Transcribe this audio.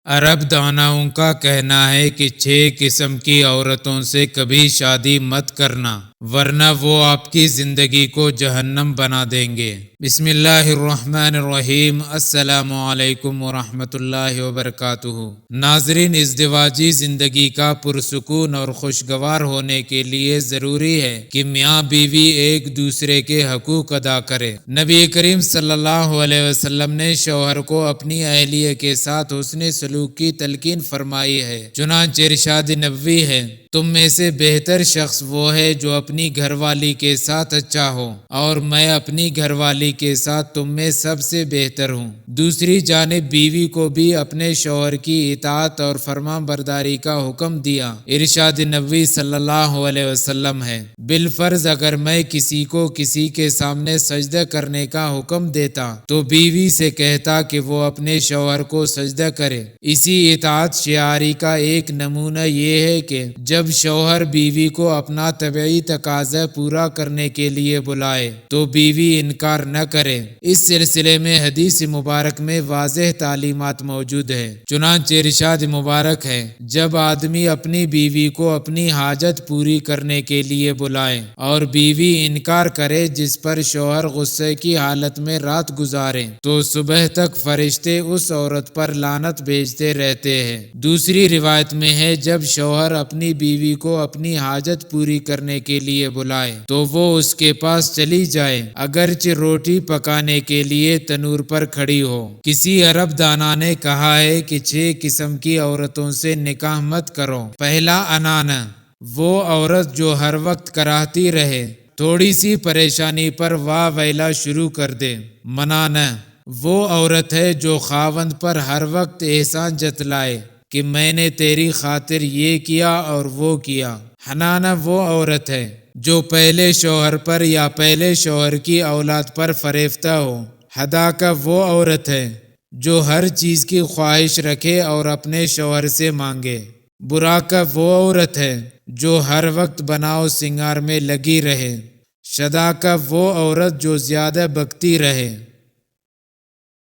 عرب داناؤں کا کہنا ہے کہ 6 قسم کی عورتوں سے کبھی شادی مت کرنا، ورنہ وہ آپ کی زندگی کو جہنم بنا دیں گے۔ بسم اللہ الرحمن الرحیم۔ السلام علیکم ورحمۃ اللہ وبرکاتہ۔ ناظرین، ازدواجی زندگی کا پرسکون اور خوشگوار ہونے کے لیے ضروری ہے کہ میاں بیوی ایک دوسرے کے حقوق ادا کرے۔ نبی کریم صلی اللہ علیہ وسلم نے شوہر کو اپنی اہلیہ کے ساتھ حسن سلوک کی تلقین فرمائی ہے، چنانچہ ارشاد نبوی ہے، تم میں سے بہتر شخص وہ ہے جو اپنی گھر والی کے ساتھ اچھا ہو، اور میں اپنی گھر والی کے ساتھ تم میں سب سے بہتر ہوں۔ دوسری جانب بیوی کو بھی اپنے شوہر کی اطاعت اور فرمان برداری کا حکم دیا۔ ارشاد نبوی صلی اللہ علیہ وسلم ہے، بالفرض اگر میں کسی کو کسی کے سامنے سجدہ کرنے کا حکم دیتا تو بیوی سے کہتا کہ وہ اپنے شوہر کو سجدہ کرے۔ اسی اطاعت شعاری کا ایک نمونہ یہ ہے کہ جب شوہر بیوی کو اپنا طبعی تقاضا پورا کرنے کے لیے بلائے تو بیوی انکار نہ کرے۔ اس سلسلے میں حدیث مبارک میں واضح تعلیمات موجود ہے، چنانچہ ارشاد مبارک ہے، جب آدمی اپنی بیوی کو اپنی حاجت پوری کرنے کے لیے بلائے اور بیوی انکار کرے، جس پر شوہر غصے کی حالت میں رات گزارے، تو صبح تک فرشتے اس عورت پر لعنت بھیجتے رہتے ہیں۔ دوسری روایت میں ہے، جب شوہر اپنی بیوی کو اپنی حاجت پوری کرنے کے لیے بلائے تو وہ اس کے پاس چلی جائے، اگرچہ روٹی پکانے کے لیے تنور پر کھڑی ہو۔ کسی عرب دانا نے کہا ہے کہ 6 قسم کی عورتوں سے نکاح مت کرو۔ پہلا، انانہ، وہ عورت جو ہر وقت کراہتی رہے، تھوڑی سی پریشانی پر واہ ویلا شروع کر دے۔ منانہ، وہ عورت ہے جو خاوند پر ہر وقت احسان جتلائے کہ میں نے تیری خاطر یہ کیا اور وہ کیا۔ حنانہ، وہ عورت ہے جو پہلے شوہر پر یا پہلے شوہر کی اولاد پر فریفتہ ہو۔ حداقہ، وہ عورت ہے جو ہر چیز کی خواہش رکھے اور اپنے شوہر سے مانگے۔ براقہ، وہ عورت ہے جو ہر وقت بناؤ سنگار میں لگی رہے۔ شداقہ، وہ عورت جو زیادہ بکتی رہے۔